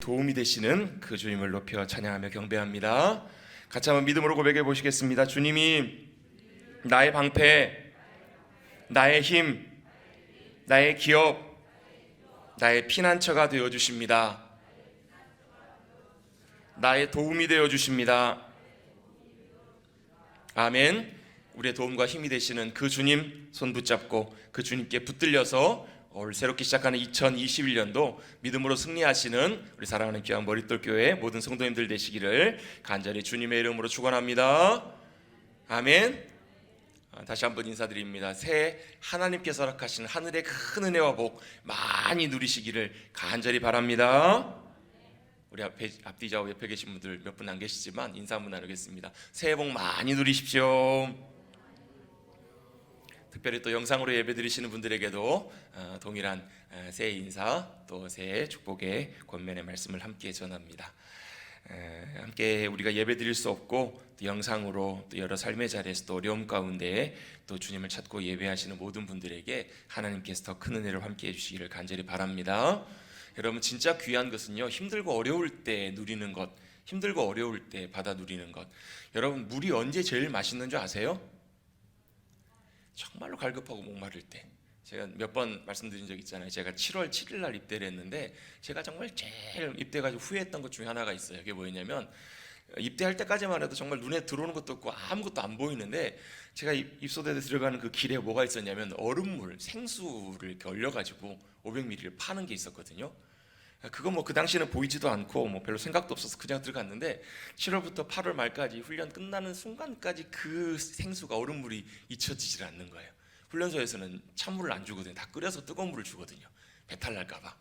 도움이 되시는 그 주님을 높여 찬양하며 경배합니다. 같이 한번 믿음으로 고백해 보시겠습니다. 주님이 나의 방패, 나의 힘, 나의 기업, 나의 피난처가 되어 주십니다. 나의 도움이 되어 주십니다. 아멘. 우리의 도움과 힘이 되시는 그 주님 손 붙잡고 그 주님께 붙들려서 올 새롭게 시작하는 2021년도 믿음으로 승리하시는 우리 사랑하는 귀한 머릿돌교회 모든 성도님들 되시기를 간절히 주님의 이름으로 축원합니다. 아멘. 다시 한번 인사드립니다. 새해 하나님께서 허락하신 하늘의 큰 은혜와 복 많이 누리시기를 간절히 바랍니다. 우리 앞뒤 좌우 옆에 계신 분들 몇 분 안 계시지만 인사 한번 나누겠습니다. 새해 복 많이 누리십시오. 특별히 또 영상으로 예배드리시는 분들에게도 동일한 새해 인사 또 새해 축복의 권면의 말씀을 함께 전합니다. 함께 우리가 예배드릴 수 없고 또 영상으로 또 여러 삶의 자리에서 또 어려움 가운데 또 주님을 찾고 예배하시는 모든 분들에게 하나님께서 더 큰 은혜를 함께 해주시기를 간절히 바랍니다. 여러분, 진짜 귀한 것은요, 힘들고 어려울 때 누리는 것, 힘들고 어려울 때 받아 누리는 것. 여러분, 물이 언제 제일 맛있는 줄 아세요? 정말로 갈급하고 목마를 때. 제가 몇 번 말씀드린 적 있잖아요. 제가 7월 7일 날 입대를 했는데 제가 정말 제일 입대해가지고 후회했던 것 중에 하나가 있어요. 그게 뭐였냐면, 입대할 때까지만 해도 정말 눈에 들어오는 것도 없고 아무것도 안 보이는데 제가 입소대에 들어가는 그 길에 뭐가 있었냐면 얼음물, 생수를 이렇게 얼려가지고 500ml를 파는 게 있었거든요. 그거 뭐 그 당시에는 보이지도 않고 뭐 별로 생각도 없어서 그냥 들어갔는데 7월부터 8월 말까지 훈련 끝나는 순간까지 그 생수가 얼음물이 잊혀지질 않는 거예요. 훈련소에서는 찬물을 안 주거든요. 다 끓여서 뜨거운 물을 주거든요. 배탈 날까 봐.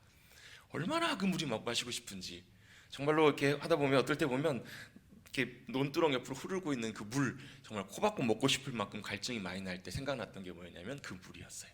얼마나 그 물이 막 마시고 싶은지. 정말로 이렇게 하다 보면 어떨 때 보면 이렇게 논두렁 옆으로 흐르고 있는 그 물, 정말 코박고 먹고 싶을 만큼 갈증이 많이 날 때 생각났던 게 뭐였냐면 그 물이었어요.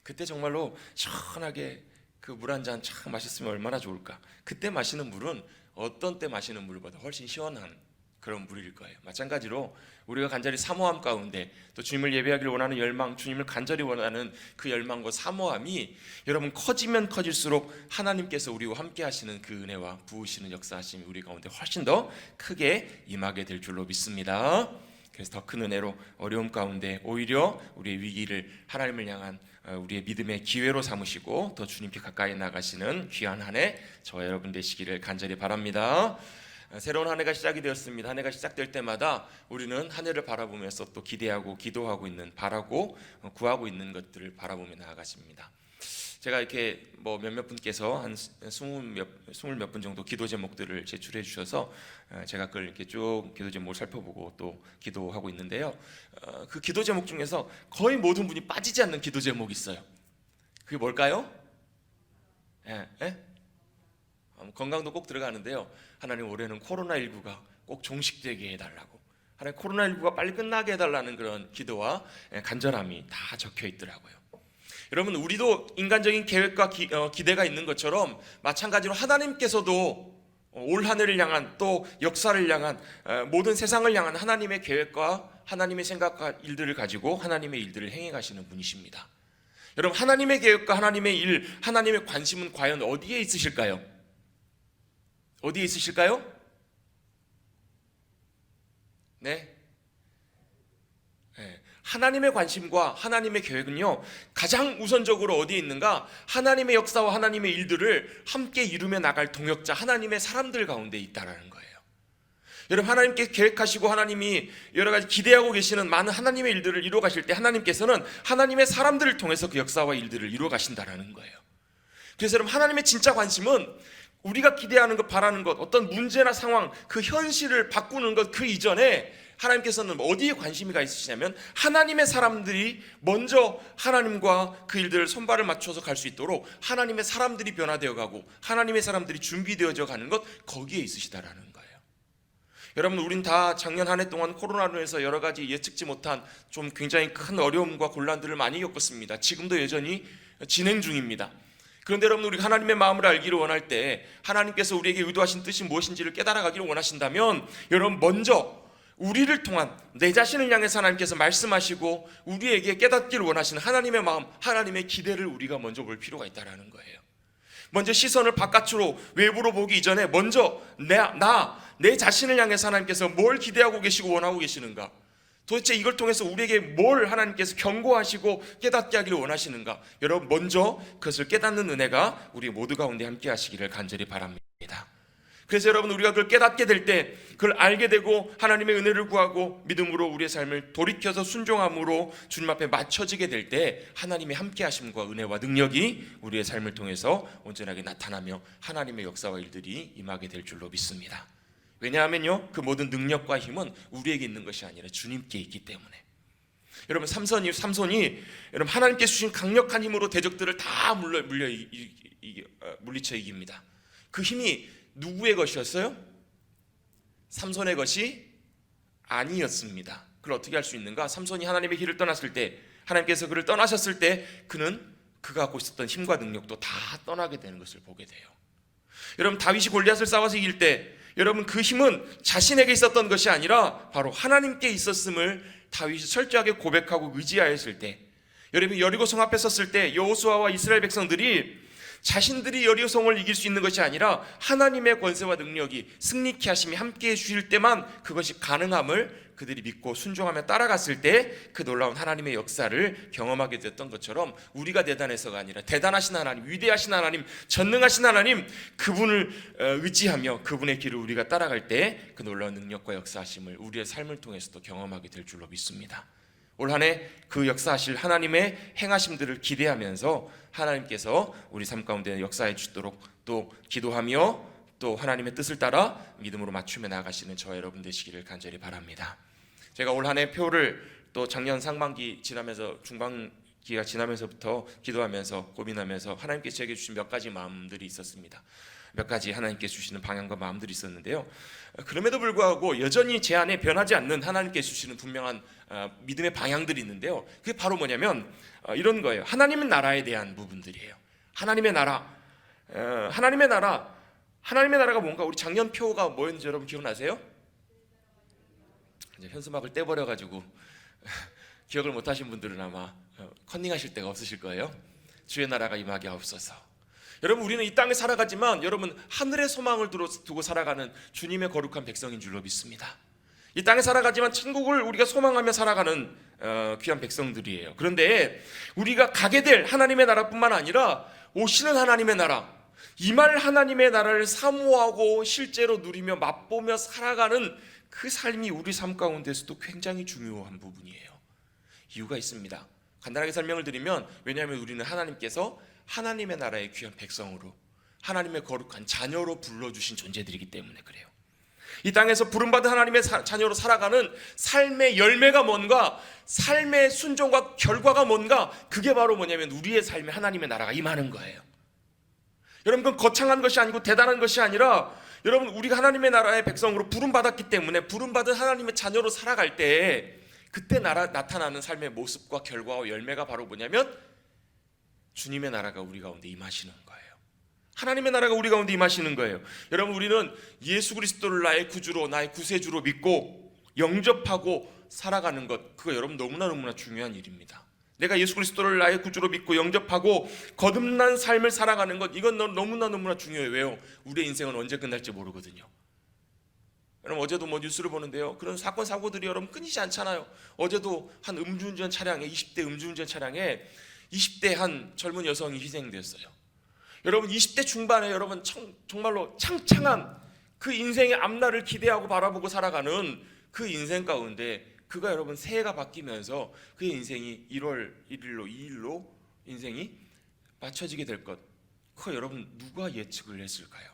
그때 정말로 시원하게 그 물 한 잔 참 마셨으면 얼마나 좋을까. 그때 마시는 물은 어떤 때 마시는 물보다 훨씬 시원한 그런 물일 거예요. 마찬가지로 우리가 간절히 사모함 가운데 또 주님을 예배하기를 원하는 열망, 주님을 간절히 원하는 그 열망과 사모함이 여러분 커지면 커질수록 하나님께서 우리와 함께 하시는 그 은혜와 부으시는 역사하심이 우리 가운데 훨씬 더 크게 임하게 될 줄로 믿습니다. 그래서 더 큰 은혜로 어려움 가운데 오히려 우리의 위기를 하나님을 향한 우리의 믿음의 기회로 삼으시고 더 주님께 가까이 나가시는 귀한 한 해 저와 여러분 되시기를 간절히 바랍니다. 새로운 한 해가 시작이 되었습니다. 한 해가 시작될 때마다 우리는 한 해를 바라보면서 또 기대하고 기도하고 있는, 바라고 구하고 있는 것들을 바라보며 나아가십니다. 제가 이렇게 뭐 몇몇 분께서 한 20몇 분 정도 기도 제목들을 제출해 주셔서 제가 그걸 이렇게 쭉 기도 제목을 살펴보고 또 기도하고 있는데요. 그 기도 제목 중에서 거의 모든 분이 빠지지 않는 기도 제목이 있어요. 그게 뭘까요? 건강도 꼭 들어가는데요. 하나님, 올해는 코로나19가 꼭 종식되게 해달라고, 하나님 코로나19가 빨리 끝나게 해달라는 그런 기도와 간절함이 다 적혀 있더라고요. 여러분, 우리도 인간적인 계획과 기대가 있는 것처럼 마찬가지로 하나님께서도 올 한 해를 향한 또 역사를 향한 모든 세상을 향한 하나님의 계획과 하나님의 생각과 일들을 가지고 하나님의 일들을 행해 가시는 분이십니다. 여러분, 하나님의 계획과 하나님의 일, 하나님의 관심은 과연 어디에 있으실까요? 어디에 있으실까요? 네. 하나님의 관심과 하나님의 계획은요, 가장 우선적으로 어디에 있는가? 하나님의 역사와 하나님의 일들을 함께 이루며 나갈 동역자 하나님의 사람들 가운데 있다라는 거예요. 여러분, 하나님께 계획하시고 하나님이 여러 가지 기대하고 계시는 많은 하나님의 일들을 이루어 가실 때 하나님께서는 하나님의 사람들을 통해서 그 역사와 일들을 이루어 가신다라는 거예요. 그래서 여러분, 하나님의 진짜 관심은 우리가 기대하는 것, 바라는 것, 어떤 문제나 상황, 그 현실을 바꾸는 것 그 이전에 하나님께서는 어디에 관심이가 있으시냐면 하나님의 사람들이 먼저 하나님과 그 일들을 손발을 맞춰서 갈 수 있도록 하나님의 사람들이 변화되어 가고 하나님의 사람들이 준비되어져 가는 것, 거기에 있으시다라는 거예요. 여러분, 우린 다 작년 한 해 동안 코로나로 해서 여러 가지 예측지 못한 좀 굉장히 큰 어려움과 곤란들을 많이 겪었습니다. 지금도 여전히 진행 중입니다. 그런데 여러분, 우리가 하나님의 마음을 알기를 원할 때 하나님께서 우리에게 의도하신 뜻이 무엇인지를 깨달아가기를 원하신다면 여러분, 먼저 우리를 통한 내 자신을 향해서 하나님께서 말씀하시고 우리에게 깨닫기를 원하시는 하나님의 마음, 하나님의 기대를 우리가 먼저 볼 필요가 있다는 거예요. 먼저 시선을 바깥으로 외부로 보기 이전에 먼저 내 자신을 향해서 하나님께서 뭘 기대하고 계시고 원하고 계시는가, 도대체 이걸 통해서 우리에게 뭘 하나님께서 경고하시고 깨닫게 하기를 원하시는가, 여러분 먼저 그것을 깨닫는 은혜가 우리 모두 가운데 함께 하시기를 간절히 바랍니다. 그래서 여러분, 우리가 그걸 깨닫게 될 때, 그걸 알게 되고 하나님의 은혜를 구하고 믿음으로 우리의 삶을 돌이켜서 순종함으로 주님 앞에 맞춰지게 될 때 하나님의 함께 하심과 은혜와 능력이 우리의 삶을 통해서 온전하게 나타나며 하나님의 역사와 일들이 임하게 될 줄로 믿습니다. 왜냐하면요, 그 모든 능력과 힘은 우리에게 있는 것이 아니라 주님께 있기 때문에. 여러분, 삼손이 여러분 하나님께 주신 강력한 힘으로 대적들을 다 물리쳐 이깁니다. 그 힘이 누구의 것이었어요? 삼손의 것이 아니었습니다. 그걸 어떻게 할 수 있는가? 삼손이 하나님의 길을 떠났을 때, 하나님께서 그를 떠나셨을 때 그가 갖고 있었던 힘과 능력도 다 떠나게 되는 것을 보게 돼요. 여러분, 다윗이 골리앗을 싸워서 이길 때 여러분 그 힘은 자신에게 있었던 것이 아니라 바로 하나님께 있었음을 다윗이 철저하게 고백하고 의지하였을 때, 여러분 여리고성 앞에 섰을 때 여호수아와 이스라엘 백성들이 자신들이 여리고성을 이길 수 있는 것이 아니라 하나님의 권세와 능력이 승리케 하심이 함께해 주실 때만 그것이 가능함을 그들이 믿고 순종하며 따라갔을 때 그 놀라운 하나님의 역사를 경험하게 됐던 것처럼, 우리가 대단해서가 아니라 대단하신 하나님, 위대하신 하나님, 전능하신 하나님, 그분을 의지하며 그분의 길을 우리가 따라갈 때 그 놀라운 능력과 역사하심을 우리의 삶을 통해서도 경험하게 될 줄로 믿습니다. 올 한 해 그 역사하실 하나님의 행하심들을 기대하면서 하나님께서 우리 삶 가운데 역사해 주시도록 또 기도하며 또 하나님의 뜻을 따라 믿음으로 맞추며 나아가시는 저와 여러분 되시기를 간절히 바랍니다. 제가 올 한 해 표를 또 작년 상반기 지나면서 중반기가 지나면서부터 기도하면서 고민하면서 하나님께서 제게 주신 몇 가지 마음들이 있었습니다. 몇 가지 하나님께서 주시는 방향과 마음들이 있었는데요, 그럼에도 불구하고 여전히 제 안에 변하지 않는 하나님께서 주시는 분명한 믿음의 방향들이 있는데요, 그게 바로 뭐냐면 이런 거예요. 하나님의 나라에 대한 부분들이에요. 하나님의 나라가 뭔가, 우리 작년 표가 뭐였는지 여러분 기억나세요? 이제 현수막을 떼버려가지고 기억을 못하신 분들은 아마 컨닝하실 데가 없으실 거예요. 주의 나라가 임하게 하옵소서. 여러분, 우리는 이 땅에 살아가지만 여러분 하늘의 소망을 두고 살아가는 주님의 거룩한 백성인 줄로 믿습니다. 이 땅에 살아가지만 천국을 우리가 소망하며 살아가는 귀한 백성들이에요. 그런데 우리가 가게 될 하나님의 나라뿐만 아니라 오시는 하나님의 나라, 임할 하나님의 나라를 사모하고 실제로 누리며 맛보며 살아가는 그 삶이 우리 삶 가운데서도 굉장히 중요한 부분이에요. 이유가 있습니다. 간단하게 설명을 드리면, 왜냐하면 우리는 하나님께서 하나님의 나라의 귀한 백성으로, 하나님의 거룩한 자녀로 불러주신 존재들이기 때문에 그래요. 이 땅에서 부름받은 하나님의 자녀로 살아가는 삶의 열매가 뭔가, 삶의 순종과 결과가 뭔가, 그게 바로 뭐냐면 우리의 삶에 하나님의 나라가 임하는 거예요. 여러분, 그건 거창한 것이 아니고 대단한 것이 아니라, 여러분 우리가 하나님의 나라의 백성으로 부름받았기 때문에 부름받은 하나님의 자녀로 살아갈 때 그때 나타나는 삶의 모습과 결과와 열매가 바로 뭐냐면 주님의 나라가 우리 가운데 임하시는 거예요. 하나님의 나라가 우리 가운데 임하시는 거예요. 여러분, 우리는 예수 그리스도를 나의 구주로, 나의 구세주로 믿고 영접하고 살아가는 것, 그거 여러분 너무나 중요한 일입니다. 내가 예수 그리스도를 나의 구주로 믿고 영접하고 거듭난 삶을 살아가는 것, 이건 너무나 중요해요. 왜요? 우리의 인생은 언제 끝날지 모르거든요. 여러분, 어제도 뉴스를 보는데요, 그런 사건 사고들이 여러분 끊이지 않잖아요. 어제도 한 음주운전 차량에, 20대 음주운전 차량에 20대 한 젊은 여성이 희생되었어요. 여러분 20대 중반에 여러분 정말로 창창한 그 인생의 앞날을 기대하고 바라보고 살아가는 그 인생 가운데 그가 여러분 새해가 바뀌면서 그의 인생이 1월 1일로 2일로 인생이 맞춰지게 될 것, 그거 여러분 누가 예측을 했을까요?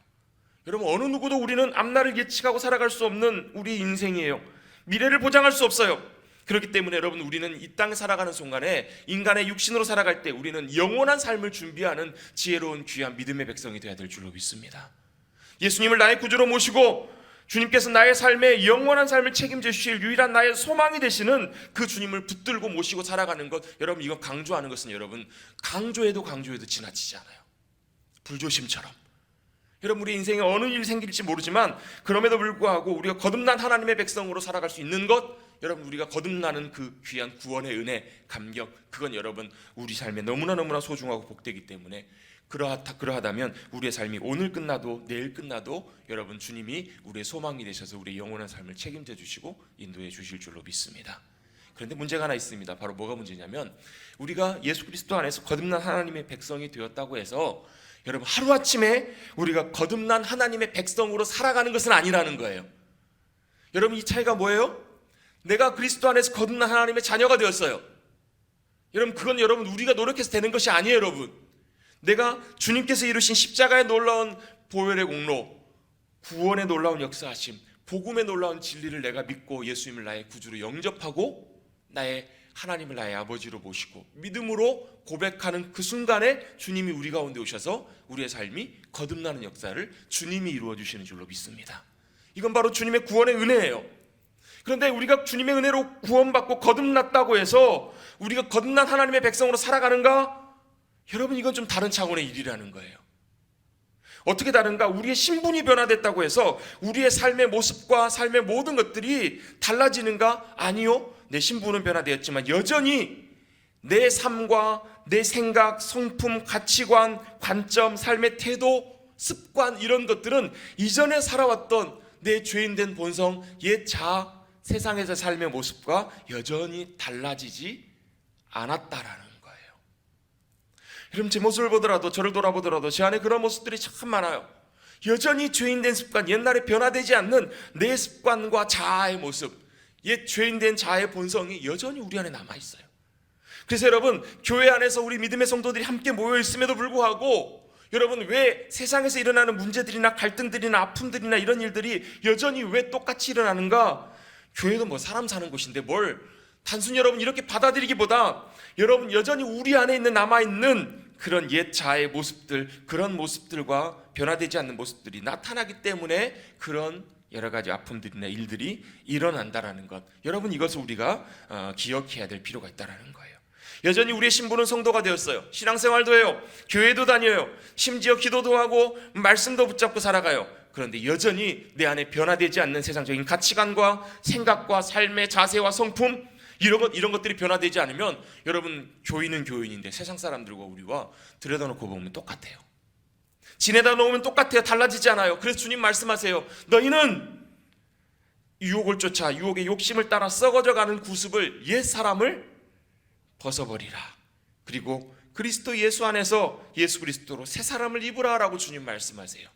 여러분, 어느 누구도 우리는 앞날을 예측하고 살아갈 수 없는 우리 인생이에요. 미래를 보장할 수 없어요. 그렇기 때문에 여러분, 우리는 이 땅에 살아가는 순간에 인간의 육신으로 살아갈 때 우리는 영원한 삶을 준비하는 지혜로운 귀한 믿음의 백성이 되어야 될 줄로 믿습니다. 예수님을 나의 구주로 모시고 주님께서 나의 삶에 영원한 삶을 책임져 주실 유일한 나의 소망이 되시는 그 주님을 붙들고 모시고 살아가는 것, 여러분 이거 강조하는 것은 여러분 강조해도 지나치지 않아요. 불조심처럼. 여러분, 우리 인생에 어느 일이 생길지 모르지만 그럼에도 불구하고 우리가 거듭난 하나님의 백성으로 살아갈 수 있는 것, 여러분 우리가 거듭나는 그 귀한 구원의 은혜, 감격, 그건 여러분 우리 삶에 너무나 소중하고 복되기 때문에 그러하다면 우리의 삶이 오늘 끝나도 내일 끝나도 여러분 주님이 우리의 소망이 되셔서 우리의 영원한 삶을 책임져 주시고 인도해 주실 줄로 믿습니다. 그런데 문제가 하나 있습니다. 바로 뭐가 문제냐면 우리가 예수 그리스도 안에서 거듭난 하나님의 백성이 되었다고 해서 여러분 하루아침에 우리가 거듭난 하나님의 백성으로 살아가는 것은 아니라는 거예요. 여러분 이 차이가 뭐예요? 내가 그리스도 안에서 거듭난 하나님의 자녀가 되었어요. 여러분 그건 여러분 우리가 노력해서 되는 것이 아니에요. 여러분 내가 주님께서 이루신 십자가의 놀라운 보혈의 공로, 구원의 놀라운 역사하심, 복음의 놀라운 진리를 내가 믿고 예수님을 나의 구주로 영접하고 나의 하나님을 나의 아버지로 모시고 믿음으로 고백하는 그 순간에 주님이 우리 가운데 오셔서 우리의 삶이 거듭나는 역사를 주님이 이루어 주시는 줄로 믿습니다. 이건 바로 주님의 구원의 은혜예요. 그런데 우리가 주님의 은혜로 구원받고 거듭났다고 해서 우리가 거듭난 하나님의 백성으로 살아가는가? 여러분 이건 좀 다른 차원의 일이라는 거예요. 어떻게 다른가? 우리의 신분이 변화됐다고 해서 우리의 삶의 모습과 삶의 모든 것들이 달라지는가? 아니요. 내 신분은 변화되었지만 여전히 내 삶과 내 생각, 성품, 가치관, 관점, 삶의 태도, 습관 이런 것들은 이전에 살아왔던 내 죄인된 본성, 옛 자아, 세상에서 삶의 모습과 여전히 달라지지 않았다라는 거예요. 여러분 제 모습을 보더라도 저를 돌아보더라도 제 안에 그런 모습들이 참 많아요. 여전히 죄인된 습관, 옛날에 변화되지 않는 내 습관과 자아의 모습, 옛 죄인된 자아의 본성이 여전히 우리 안에 남아있어요. 그래서 여러분 교회 안에서 우리 믿음의 성도들이 함께 모여있음에도 불구하고 여러분 왜 세상에서 일어나는 문제들이나 갈등들이나 아픔들이나 이런 일들이 여전히 왜 똑같이 일어나는가? 교회도 뭐 사람 사는 곳인데 뭘 단순히 여러분 이렇게 받아들이기보다 여러분 여전히 우리 안에 있는 남아있는 그런 옛 자아의 모습들, 그런 모습들과 변화되지 않는 모습들이 나타나기 때문에 그런 여러 가지 아픔들이나 일들이 일어난다라는 것, 여러분 이것을 우리가 기억해야 될 필요가 있다라는 거예요. 여전히 우리의 신분은 성도가 되었어요. 신앙생활도 해요. 교회도 다녀요. 심지어 기도도 하고 말씀도 붙잡고 살아가요. 그런데 여전히 내 안에 변화되지 않는 세상적인 가치관과 생각과 삶의 자세와 성품 이런 것들이 변화되지 않으면 여러분 교인은 교인인데 세상 사람들과 우리와 들여다놓고 보면 똑같아요. 지내다 놓으면 똑같아요. 달라지지 않아요. 그래서 주님 말씀하세요. 너희는 유혹을 쫓아 유혹의 욕심을 따라 썩어져가는 구습을 옛 사람을 벗어버리라. 그리고 그리스도 예수 안에서 예수 그리스도로 새 사람을 입으라라고 주님 말씀하세요.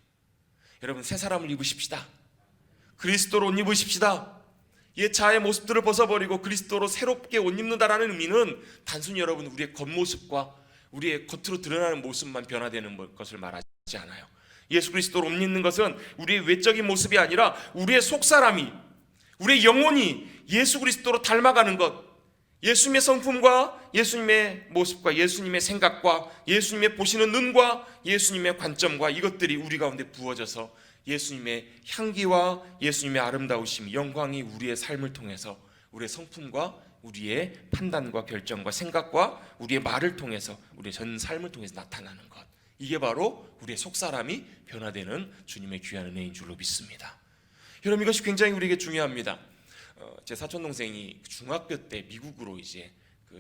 여러분 새 사람을 입으십시다. 그리스도로 옷 입으십시다. 옛 자아의 모습들을 벗어버리고 그리스도로 새롭게 옷 입는다라는 의미는 단순히 여러분 우리의 겉모습과 우리의 겉으로 드러나는 모습만 변화되는 것을 말하지 않아요. 예수 그리스도로 옷 입는 것은 우리의 외적인 모습이 아니라 우리의 속사람이, 우리의 영혼이 예수 그리스도로 닮아가는 것, 예수님의 성품과 예수님의 모습과 예수님의 생각과 예수님의 보시는 눈과 예수님의 관점과 이것들이 우리 가운데 부어져서 예수님의 향기와 예수님의 아름다우심, 영광이 우리의 삶을 통해서 우리의 성품과 우리의 판단과 결정과 생각과 우리의 말을 통해서 우리의 전 삶을 통해서 나타나는 것, 이게 바로 우리의 속사람이 변화되는 주님의 귀한 은혜인 줄로 믿습니다. 여러분 이것이 굉장히 우리에게 중요합니다. 제 사촌 동생이 중학교 때 미국으로 이제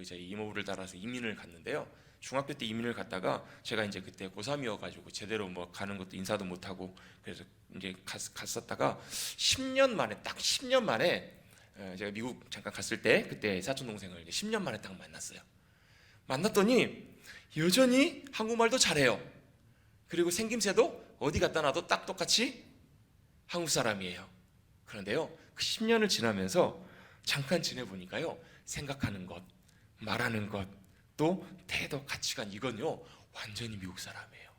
저희 이모부를 따라서 이민을 갔는데요. 중학교 때 이민을 갔다가 제가 이제 그때 고3이어가지고 제대로 뭐 가는 것도 인사도 못 하고 그래서 이제 갔었다가 10년 만에 딱 10년 만에 제가 미국 잠깐 갔을 때 그때 사촌 동생을 이제 10년 만에 딱 만났어요. 만났더니 여전히 한국말도 잘해요. 그리고 생김새도 어디 갖다 놔도 딱 똑같이 한국 사람이에요. 그런데요, 그 10년을 지나면서 잠깐 지내보니까요, 생각하는 것, 말하는 것, 또 태도, 가치관, 이건요 완전히 미국 사람이에요.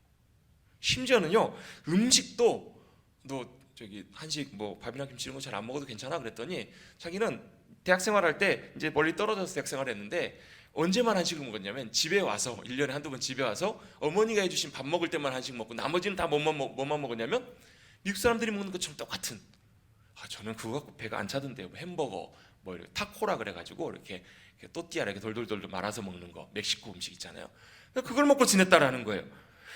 심지어는요 음식도 너 저기 한식 뭐 밥이나 김치 이런 거 잘 안 먹어도 괜찮아 그랬더니 자기는 대학 생활할 때 이제 멀리 떨어져서 대학 생활했는데 언제만 한식을 먹었냐면 집에 와서 1년에 한두 번 집에 와서 어머니가 해주신 밥 먹을 때만 한식 먹고 나머지는 다 뭐만 먹었냐면 미국 사람들이 먹는 것처럼 똑같은, 저는 그거 갖고 배가 안 차던데요. 햄버거 뭐 이렇게 타코라 그래가지고 이렇게 또띠아 이렇게 돌돌돌 말아서 먹는 거, 멕시코 음식 있잖아요. 그걸 먹고 지냈다라는 거예요.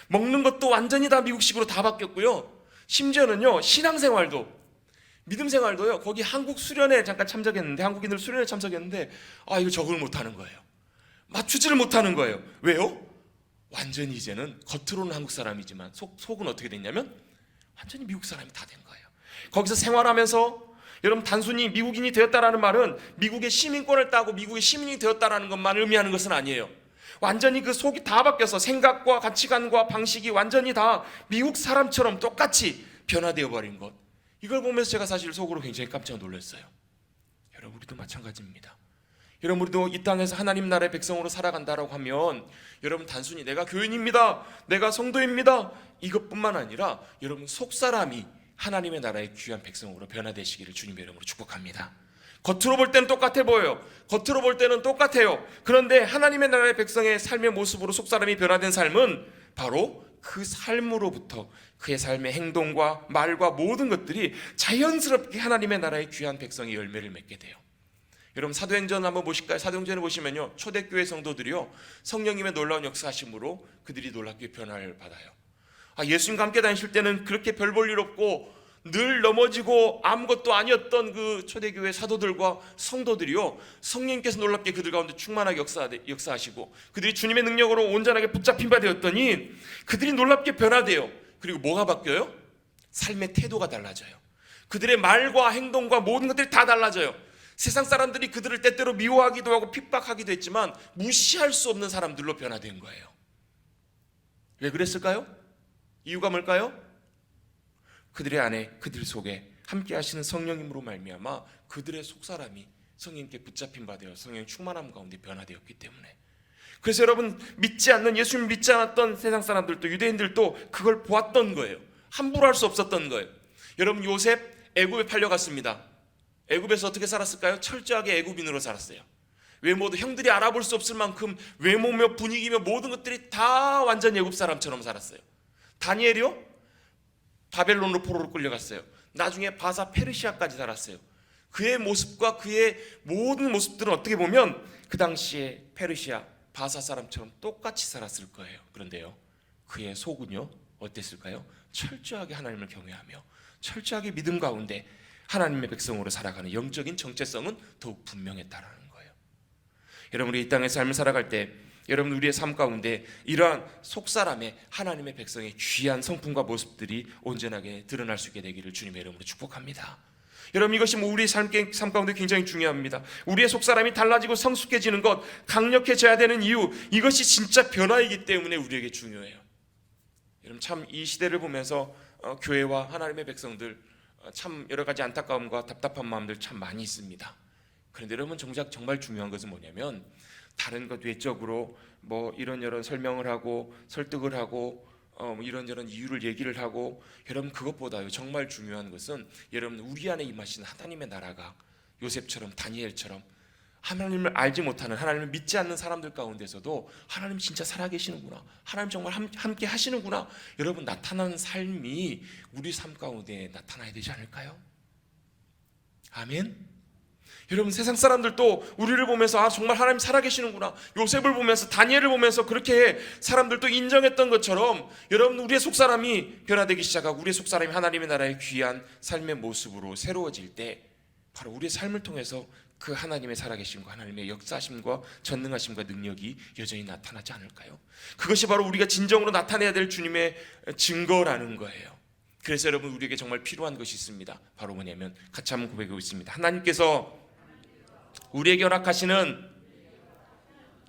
먹는 것도 완전히 다 미국식으로 다 바뀌었고요. 심지어는요 신앙생활도, 믿음생활도요, 거기 한국 수련회 잠깐 참석했는데, 한국인들 수련회 참석했는데 이거 적응을 못하는 거예요. 맞추지를 못하는 거예요. 왜요? 완전히 이제는 겉으로는 한국 사람이지만 속은 어떻게 됐냐면 완전히 미국 사람이 다 된 거예요. 거기서 생활하면서 여러분, 단순히 미국인이 되었다라는 말은 미국의 시민권을 따고 미국의 시민이 되었다라는 것만 의미하는 것은 아니에요. 완전히 그 속이 다 바뀌어서 생각과 가치관과 방식이 완전히 다 미국 사람처럼 똑같이 변화되어 버린 것, 이걸 보면서 제가 사실 속으로 굉장히 깜짝 놀랐어요. 여러분, 우리도 마찬가지입니다. 여러분, 우리도 이 땅에서 하나님 나라의 백성으로 살아간다라고 하면 여러분, 단순히 내가 교인입니다, 내가 성도입니다, 이것뿐만 아니라 여러분 속사람이 하나님의 나라의 귀한 백성으로 변화되시기를 주님의 이름으로 축복합니다. 겉으로 볼 때는 똑같아 보여요. 겉으로 볼 때는 똑같아요. 그런데 하나님의 나라의 백성의 삶의 모습으로 속사람이 변화된 삶은 바로 그 삶으로부터 그의 삶의 행동과 말과 모든 것들이 자연스럽게 하나님의 나라의 귀한 백성의 열매를 맺게 돼요. 여러분, 사도행전 한번 보실까요? 사도행전을 보시면요, 초대교회 성도들이요, 성령님의 놀라운 역사하심으로 그들이 놀랍게 변화를 받아요. 예수님과 함께 다니실 때는 그렇게 별 볼 일 없고 늘 넘어지고 아무것도 아니었던 그 초대교회 사도들과 성도들이요, 성령님께서 놀랍게 그들 가운데 충만하게 역사하시고 그들이 주님의 능력으로 온전하게 붙잡힌 바 되었더니 그들이 놀랍게 변화돼요. 그리고 뭐가 바뀌어요? 삶의 태도가 달라져요. 그들의 말과 행동과 모든 것들이 다 달라져요. 세상 사람들이 그들을 때때로 미워하기도 하고 핍박하기도 했지만 무시할 수 없는 사람들로 변화된 거예요. 왜 그랬을까요? 이유가 뭘까요? 그들의 안에, 그들 속에 함께 하시는 성령님으로 말미암아 그들의 속사람이 성령님께 붙잡힌 바 되어 성령의 충만함 가운데 변화되었기 때문에. 그래서 여러분, 믿지 않는, 예수님 믿지 않았던 세상 사람들도, 유대인들도 그걸 보았던 거예요. 함부로 할 수 없었던 거예요. 여러분, 요셉 애굽에 팔려갔습니다. 애굽에서 어떻게 살았을까요? 철저하게 애굽인으로 살았어요. 외모도 형들이 알아볼 수 없을 만큼 외모며 분위기며 모든 것들이 다 완전 애굽 사람처럼 살았어요. 다니엘이요? 바벨론으로 포로로 끌려갔어요. 나중에 바사 페르시아까지 살았어요. 그의 모습과 그의 모든 모습들은 어떻게 보면 그 당시에 페르시아 바사 사람처럼 똑같이 살았을 거예요. 그런데요, 그의 속은요 어땠을까요? 철저하게 하나님을 경외하며 철저하게 믿음 가운데 하나님의 백성으로 살아가는 영적인 정체성은 더욱 분명했다라는 거예요. 여러분, 우리 이 땅의 삶을 살아갈 때 여러분, 우리의 삶 가운데 이러한 속사람의 하나님의 백성의 귀한 성품과 모습들이 온전하게 드러날 수 있게 되기를 주님의 이름으로 축복합니다. 여러분, 이것이 우리의 삶 가운데 굉장히 중요합니다. 우리의 속사람이 달라지고 성숙해지는 것, 강력해져야 되는 이유, 이것이 진짜 변화이기 때문에 우리에게 중요해요. 여러분, 참 이 시대를 보면서 교회와 하나님의 백성들 참 여러 가지 안타까움과 답답한 마음들 참 많이 있습니다. 그런데 여러분, 정작 정말 중요한 것은 뭐냐면 다른 것 외적으로 뭐 이런저런 설명을 하고 설득을 하고 이런저런 이유를 얘기를 하고, 여러분, 그것보다요 정말 중요한 것은 여러분, 우리 안에 임하시는 하나님의 나라가 요셉처럼 다니엘처럼 하나님을 알지 못하는, 하나님을 믿지 않는 사람들 가운데서도 하나님 진짜 살아계시는구나, 하나님 정말 함께 하시는구나, 여러분, 나타나는 삶이 우리 삶 가운데 나타나야 되지 않을까요? 아멘. 여러분, 세상 사람들도 우리를 보면서 정말 하나님 살아계시는구나, 요셉을 보면서, 다니엘을 보면서 그렇게 사람들도 인정했던 것처럼 여러분, 우리의 속사람이 변화되기 시작하고 우리의 속사람이 하나님의 나라의 귀한 삶의 모습으로 새로워질 때 바로 우리의 삶을 통해서 그 하나님의 살아계심과 하나님의 역사하심과 전능하심과 능력이 여전히 나타나지 않을까요? 그것이 바로 우리가 진정으로 나타내야 될 주님의 증거라는 거예요. 그래서 여러분, 우리에게 정말 필요한 것이 있습니다. 바로 뭐냐면 같이 한번 고백하고 있습니다. 하나님께서 우리에게 허락하시는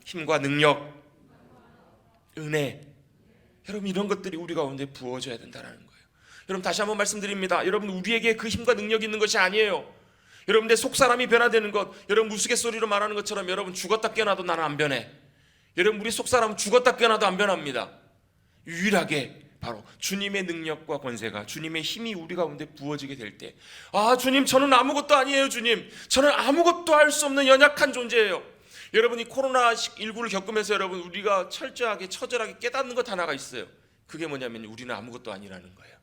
힘과 능력, 은혜, 여러분, 이런 것들이 우리 가운데 부어져야 된다는 거예요. 여러분, 다시 한번 말씀드립니다. 여러분, 우리에게 그 힘과 능력이 있는 것이 아니에요. 여러분, 내 속사람이 변화되는 것, 여러분, 우스갯소리로 말하는 것처럼 여러분, 죽었다 깨어나도 나는 안 변해. 여러분, 우리 속사람은 죽었다 깨어나도 안 변합니다. 유일하게 바로 주님의 능력과 권세가, 주님의 힘이 우리 가운데 부어지게 될 때, 주님, 저는 아무것도 아니에요. 주님, 저는 아무것도 할 수 없는 연약한 존재예요. 여러분, 이 코로나19를 겪으면서 여러분, 우리가 철저하게 처절하게 깨닫는 것 하나가 있어요. 그게 뭐냐면 우리는 아무것도 아니라는 거예요.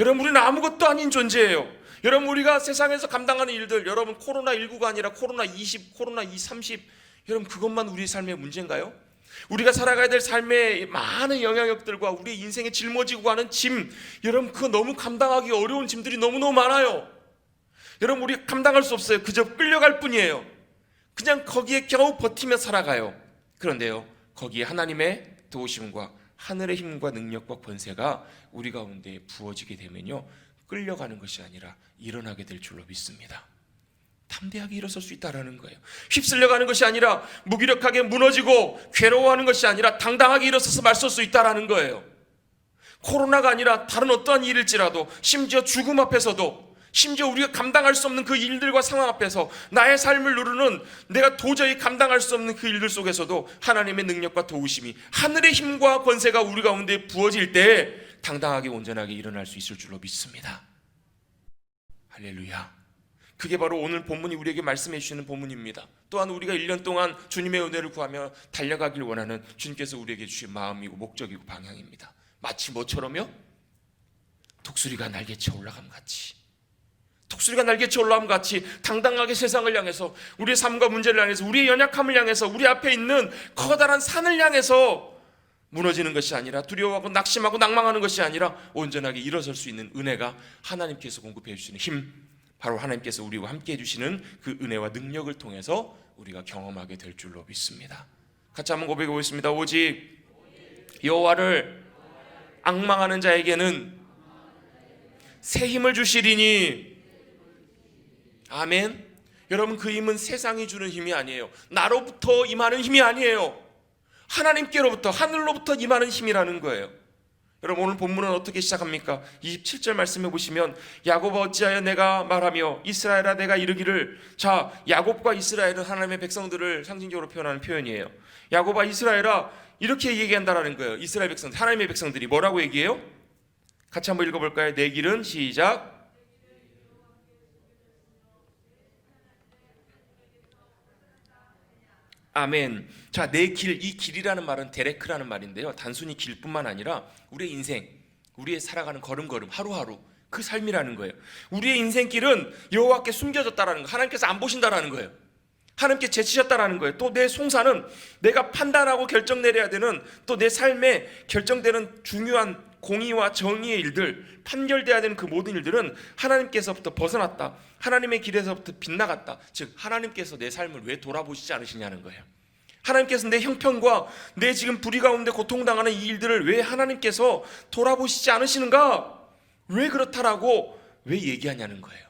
여러분, 우리는 아무것도 아닌 존재예요. 여러분, 우리가 세상에서 감당하는 일들, 여러분, 코로나19가 아니라 코로나20, 코로나30, 여러분, 그것만 우리 삶의 문제인가요? 우리가 살아가야 될 삶의 많은 영향력들과 우리 인생에 짊어지고 가는 짐, 여러분, 그거 너무 감당하기 어려운 짐들이 너무너무 많아요. 여러분, 우리 감당할 수 없어요. 그저 끌려갈 뿐이에요. 그냥 거기에 겨우 버티며 살아가요. 그런데요, 거기에 하나님의 도우심과 하늘의 힘과 능력과 권세가 우리 가운데 부어지게 되면요, 끌려가는 것이 아니라 일어나게 될 줄로 믿습니다. 담대하게 일어설 수 있다라는 거예요. 휩쓸려가는 것이 아니라 무기력하게 무너지고 괴로워하는 것이 아니라 당당하게 일어서서 맞설 수 있다라는 거예요. 코로나가 아니라 다른 어떠한 일일지라도, 심지어 죽음 앞에서도, 심지어 우리가 감당할 수 없는 그 일들과 상황 앞에서 나의 삶을 누르는, 내가 도저히 감당할 수 없는 그 일들 속에서도 하나님의 능력과 도우심이, 하늘의 힘과 권세가 우리 가운데 부어질 때 당당하게 온전하게 일어날 수 있을 줄로 믿습니다. 할렐루야. 그게 바로 오늘 본문이 우리에게 말씀해 주시는 본문입니다. 또한 우리가 1년 동안 주님의 은혜를 구하며 달려가길 원하는 주님께서 우리에게 주신 마음이고 목적이고 방향입니다. 마치 뭐처럼요? 독수리가 날개쳐 올라감 같이, 독수리가 날개쳐 올라감 같이 당당하게 세상을 향해서, 우리의 삶과 문제를 향해서, 우리의 연약함을 향해서, 우리 앞에 있는 커다란 산을 향해서 무너지는 것이 아니라, 두려워하고 낙심하고 낭망하는 것이 아니라 온전하게 일어설 수 있는 은혜가 하나님께서 공급해 주시는 힘, 바로 하나님께서 우리와 함께 해주시는 그 은혜와 능력을 통해서 우리가 경험하게 될 줄로 믿습니다. 같이 한번 고백해 보겠습니다. 오직 여호와를 앙망하는 자에게는 새 힘을 주시리니. 아멘. 여러분, 그 힘은 세상이 주는 힘이 아니에요. 나로부터 임하는 힘이 아니에요. 하나님께로부터, 하늘로부터 임하는 힘이라는 거예요. 여러분, 오늘 본문은 어떻게 시작합니까? 27절 말씀해 보시면, 야곱아 어찌하여 내가 말하며 이스라엘아 내가 이르기를. 자, 야곱과 이스라엘은 하나님의 백성들을 상징적으로 표현하는 표현이에요. 야곱아 이스라엘아, 이렇게 얘기한다라는 거예요. 이스라엘 백성들, 하나님의 백성들이 뭐라고 얘기해요? 같이 한번 읽어볼까요? 내 길은, 시작, 아멘. 자, 내 길, 이 길이라는 말은 데레크라는 말인데요, 단순히 길뿐만 아니라 우리의 인생, 우리의 살아가는 걸음걸음, 하루하루 그 삶이라는 거예요. 우리의 인생길은 여호와께 숨겨졌다라는 거, 하나님께서 안 보신다라는 거예요. 하나님께 제치셨다라는 거예요. 또 내 송사는 내가 판단하고 결정 내려야 되는, 또 내 삶에 결정되는 중요한 공의와 정의의 일들, 판결돼야 되는 그 모든 일들은 하나님께서부터 벗어났다, 하나님의 길에서부터 빗나갔다. 즉, 하나님께서 내 삶을 왜 돌아보시지 않으시냐는 거예요. 하나님께서 내 형편과 내 지금 불의 가운데 고통당하는 이 일들을 왜 하나님께서 돌아보시지 않으시는가? 왜 그렇다라고 왜 얘기하냐는 거예요.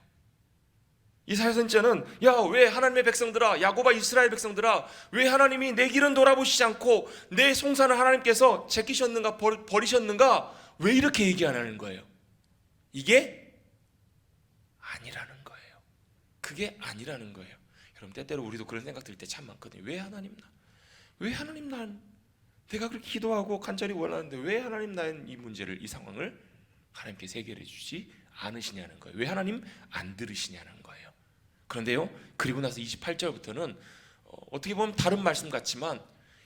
이사야 선지자는, 야, 왜 하나님의 백성들아, 야곱아 이스라엘 백성들아, 왜 하나님이 내 길은 돌아보시지 않고 내 송사는 하나님께서 제끼셨는가, 버리셨는가? 왜 이렇게 얘기 안 하는 거예요? 이게 아니라는 거예요. 그게 아니라는 거예요. 여러분, 때때로 우리도 그런 생각 들 때 참 많거든요. 왜 하나님 나? 왜 하나님 난? 내가 그렇게 기도하고 간절히 원하는데 왜 하나님 난 이 문제를, 이 상황을 하나님께서 해결해 주지 않으시냐는 거예요. 왜 하나님 안 들으시냐는 거예요. 그런데요, 그리고 나서 28절부터는 어떻게 보면 다른 말씀 같지만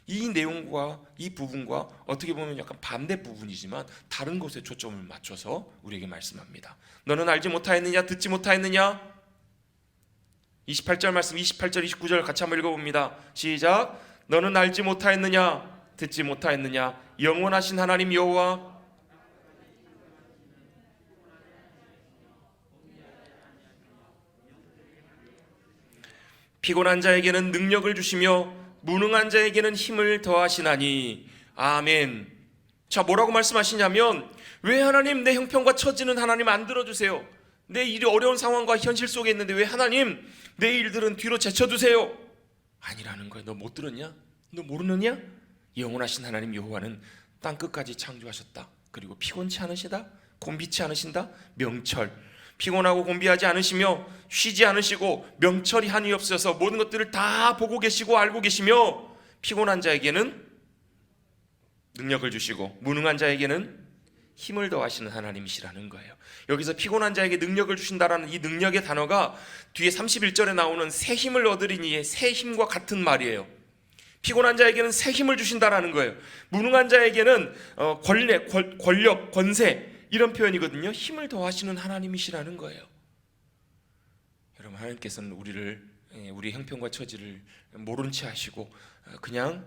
이 내용과 이 부분과 어떻게 보면 약간 반대 부분이지만 다른 곳에 초점을 맞춰서 우리에게 말씀합니다. 너는 알지 못하였느냐? 듣지 못하였느냐? 28절 말씀, 28절 29절 같이 한번 읽어봅니다. 시작. 너는 알지 못하였느냐? 듣지 못하였느냐? 영원하신 하나님 여호와 피곤한 자에게는 능력을 주시며 무능한 자에게는 힘을 더하시나니. 아멘. 자, 뭐라고 말씀하시냐면, 왜 하나님 내 형편과 처지는 하나님 안 들어주세요? 내 일이 어려운 상황과 현실 속에 있는데 왜 하나님 내 일들은 뒤로 제쳐두세요? 아니라는 거예요. 너 못 들었냐? 너 모르느냐? 영원하신 하나님 여호와는 땅끝까지 창조하셨다. 그리고 피곤치 않으시다? 곤비치 않으신다? 명철, 피곤하고 곤비하지 않으시며 쉬지 않으시고 명철이 한이 없어서 모든 것들을 다 보고 계시고 알고 계시며 피곤한 자에게는 능력을 주시고 무능한 자에게는 힘을 더하시는 하나님이시라는 거예요. 여기서 피곤한 자에게 능력을 주신다라는 이 능력의 단어가 뒤에 31절에 나오는 새 힘을 얻으리니의 새 힘과 같은 말이에요. 피곤한 자에게는 새 힘을 주신다라는 거예요. 무능한 자에게는 권력, 권세, 이런 표현이거든요. 힘을 더하시는 하나님이시라는 거예요. 여러분, 하나님께서는 우리 형편과 처지를 모른 채 하시고 그냥